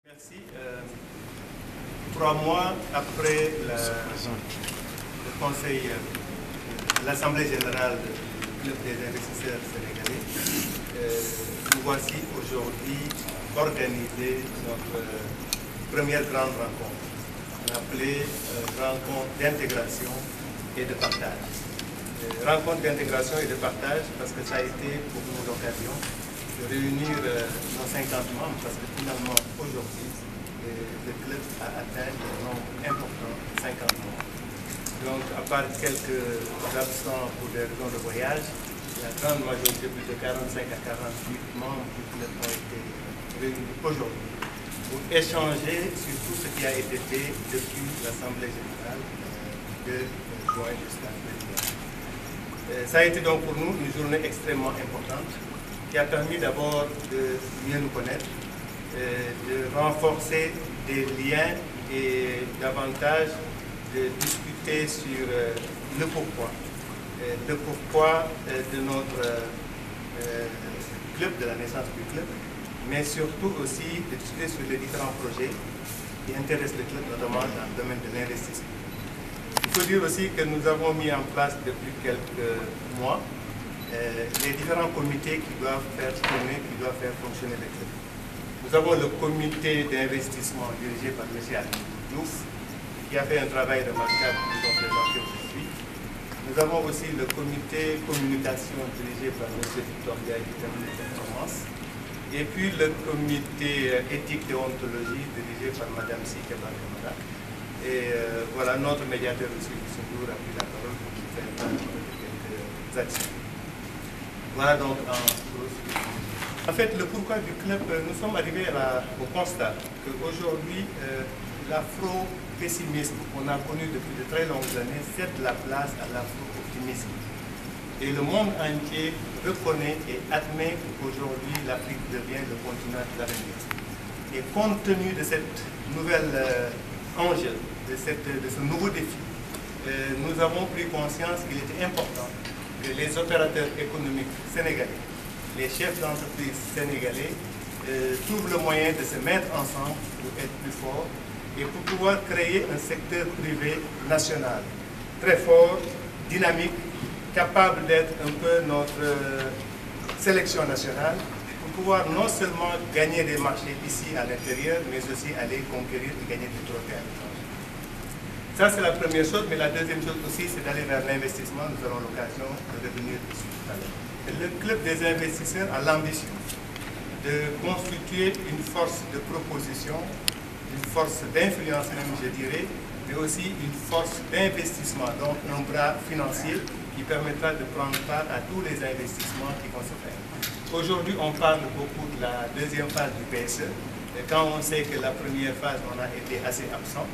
Merci. 3 mois après le conseil, l'Assemblée générale du Club des investisseurs sénégalais, nous voici aujourd'hui organiser notre première grande rencontre, appelée rencontre d'intégration et de partage. Rencontre d'intégration et de partage parce que ça a été pour nous l'occasion de réunir nos 50 membres, parce que finalement aujourd'hui le club a atteint un nombre important, 50 membres. Donc à part quelques absents pour des raisons de voyage, la grande majorité, plus de 45 à 48 membres du club ont été réunis aujourd'hui pour échanger sur tout ce qui a été fait depuis l'Assemblée générale de juin jusqu'à maintenant. Ça a été donc pour nous une journée extrêmement importante qui a permis d'abord de mieux nous connaître, de renforcer des liens et davantage de discuter sur le pourquoi de notre club, de la naissance du club, mais surtout aussi de discuter sur les différents projets qui intéressent le club, notamment dans le domaine de l'investissement. Il faut dire aussi que nous avons mis en place depuis quelques mois les différents comités qui doivent faire tourner, qui doivent faire fonctionner le club. Nous avons le comité d'investissement dirigé par M. Diouf, qui a fait un travail remarquable que nous avons présenté aujourd'hui. Nous avons aussi le comité communication dirigé par M. Victoria qui termine les performances. Et puis le comité éthique et ontologie dirigé par Mme Sikeba Kamara. Et voilà, notre médiateur aussi, M. Dour, a pris la parole pour nous faire part de quelques actions. Voilà donc en fait, le pourquoi du club, nous sommes arrivés au constat qu'aujourd'hui, l'afro-pessimisme qu'on a connu depuis de très longues années cède la place à l'afro-optimisme. Et le monde entier reconnaît et admet qu'aujourd'hui, l'Afrique devient le continent de l'avenir. Et compte tenu de cette nouvelle enjeu, de ce nouveau défi, nous avons pris conscience qu'il était important que les opérateurs économiques sénégalais, les chefs d'entreprise sénégalais trouvent le moyen de se mettre ensemble pour être plus forts et pour pouvoir créer un secteur privé national très fort, dynamique, capable d'être un peu notre sélection nationale pour pouvoir non seulement gagner des marchés ici à l'intérieur, mais aussi aller conquérir et gagner des trophées à l'étranger. Ça, c'est la première chose, mais la deuxième chose aussi, c'est d'aller vers l'investissement. Nous aurons l'occasion de revenir dessus tout à l'heure. Le club des investisseurs a l'ambition de constituer une force de proposition, une force d'influence même, je dirais, mais aussi une force d'investissement, donc un bras financier qui permettra de prendre part à tous les investissements qui vont se faire. Aujourd'hui, on parle beaucoup de la deuxième phase du PSE. Et quand on sait que la première phase, on a été assez absent,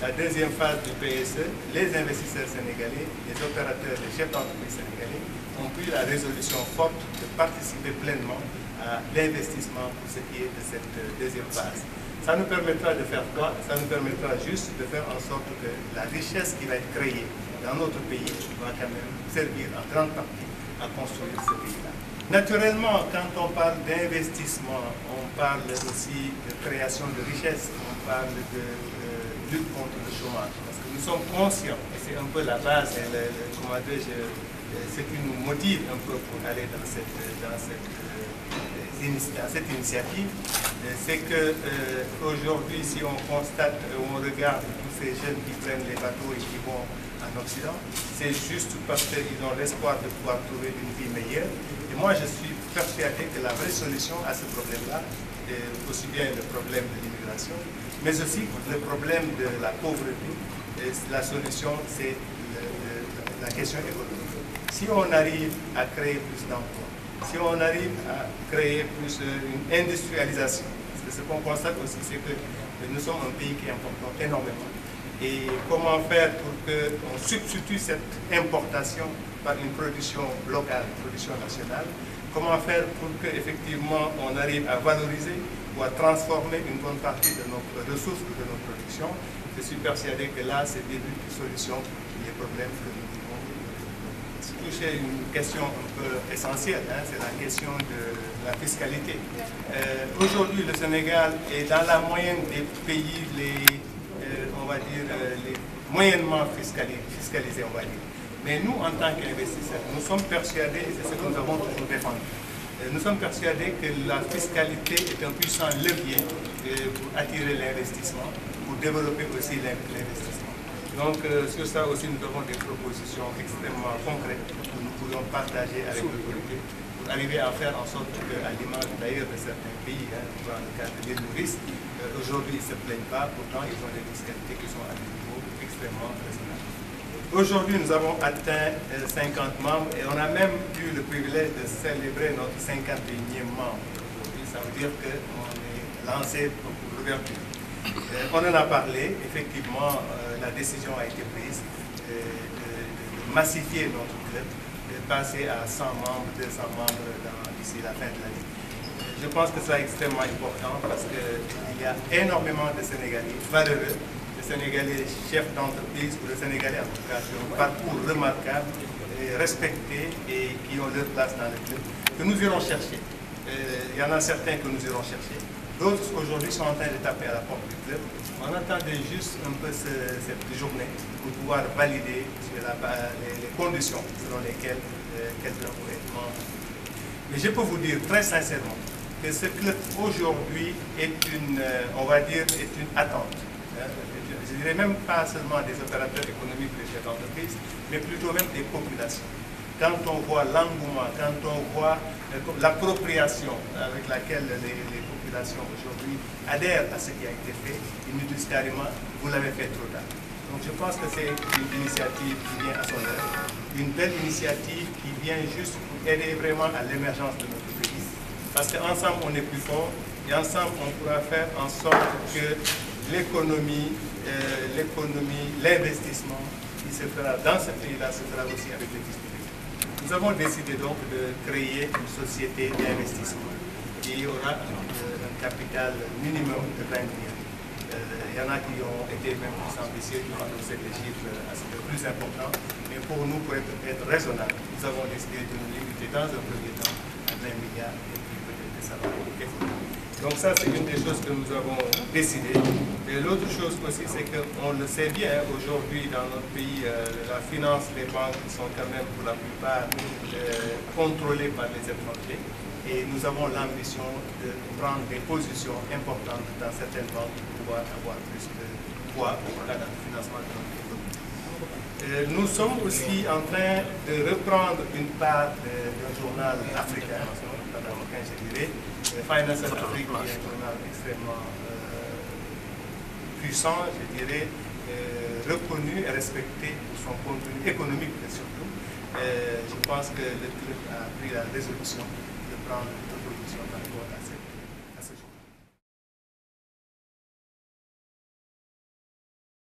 la deuxième phase du PSE, les investisseurs sénégalais, les opérateurs, les chefs d'entreprise sénégalais ont pris la résolution forte de participer pleinement à l'investissement pour ce qui est de cette deuxième phase. Ça nous permettra de faire quoi? Ça nous permettra juste de faire en sorte que la richesse qui va être créée dans notre pays va quand même servir en grande partie à construire ce pays-là. Naturellement, quand on parle d'investissement, on parle aussi de création de richesse, on parle de lutte contre le chômage. Parce que nous sommes conscients, et c'est un peu la base, ce qui nous motive un peu pour aller dans cette initiative, c'est qu'aujourd'hui, si on constate, on regarde tous ces jeunes qui prennent les bateaux et qui vont en Occident, c'est juste parce qu'ils ont l'espoir de pouvoir trouver une vie meilleure. Et moi, je suis persuadé que la vraie solution à ce problème-là, aussi bien le problème de l'immigration, mais aussi le problème de la pauvreté, la solution, c'est la question économique. Si on arrive à créer plus d'emplois, si on arrive à créer plus une industrialisation, parce que ce qu'on constate aussi, c'est que nous sommes un pays qui importe énormément. Et comment faire pour qu'on substitue cette importation par une production locale, une production nationale? Comment faire pour qu'effectivement on arrive à valoriser ou à transformer une bonne partie de nos ressources ou de nos productions? Je suis persuadé que là, c'est le début de solution pour les problèmes que nous vivons. touché une question un peu essentielle, hein, c'est la question de la fiscalité. Aujourd'hui, le Sénégal est dans la moyenne des pays, on va dire, les moyennement fiscalisés, on va dire. Mais nous, en tant qu'investisseurs, nous sommes persuadés, et c'est ce que nous avons toujours défendu, nous sommes persuadés que la fiscalité est un puissant levier pour attirer l'investissement, pour développer aussi l'investissement. Donc sur ça aussi, nous avons des propositions extrêmement concrètes que nous pourrions partager avec l'autorité pour arriver à faire en sorte qu'à l'image d'ailleurs de certains pays, hein, dans le cas de l'île Maurice, aujourd'hui ils ne se plaignent pas, pourtant ils ont des fiscalités qui sont à des niveaux extrêmement raisonnables. Aujourd'hui, nous avons atteint 50 membres et on a même eu le privilège de célébrer notre 51e membre. Aujourd'hui, ça veut dire qu'on est lancé pour l'ouverture. On en a parlé, effectivement, la décision a été prise de massifier notre club, de passer à 100 membres, 200 membres d'ici la fin de l'année. Je pense que c'est extrêmement important parce qu'il y a énormément de Sénégalais valeureux, de Sénégalais chefs d'entreprise ou de Sénégalais en tout cas sur un parcours remarquable, et respectés et qui ont leur place dans le club, que nous irons chercher. Il y en a certains que nous irons chercher. D'autres aujourd'hui sont en train de taper à la porte du club. On attendait juste un peu cette journée pour pouvoir valider les conditions selon lesquelles quelqu'un pourrait être membre. Mais je peux vous dire très sincèrement que ce club aujourd'hui est on va dire, est une attente. Je dirais même pas seulement des opérateurs économiques, des chefs d'entreprise, mais plutôt même des populations. Quand on voit l'engouement, quand on voit l'appropriation avec laquelle les populations aujourd'hui adhèrent à ce qui a été fait, ils nous disent carrément, vous l'avez fait trop tard. Donc je pense que c'est une initiative qui vient à son heure, une belle initiative qui vient juste pour aider vraiment à l'émergence de notre pays. Parce qu'ensemble on est plus fort et ensemble on pourra faire en sorte que l'économie, l'investissement qui se fera dans ce pays-là se fera aussi avec les distributeurs. Nous avons décidé donc de créer une société d'investissement qui aura un capital minimum de 20 millions. Il y en a qui ont été même plus ambitieux, qui ont annoncé des chiffres assez plus importants, mais pour nous, pour être raisonnable, nous avons décidé de nous limiter dans un premier temps à 20 milliards et puis peut-être que ça va évoluer. Donc ça, c'est une des choses que nous avons décidé. Et l'autre chose aussi, c'est qu'on le sait bien, aujourd'hui dans notre pays, la finance, les banques sont quand même pour la plupart contrôlées par les étrangers. Et nous avons l'ambition de prendre des positions importantes dans certaines banques pour pouvoir avoir plus de poids dans le financement de notre économie. Nous sommes aussi en train de reprendre une part d'un journal africain, je dirais, Finance and Africa, qui est un journal extrêmement puissant, je dirais, reconnu et respecté pour son contenu économique surtout. Je pense que le club a pris la résolution de prendre une position dans le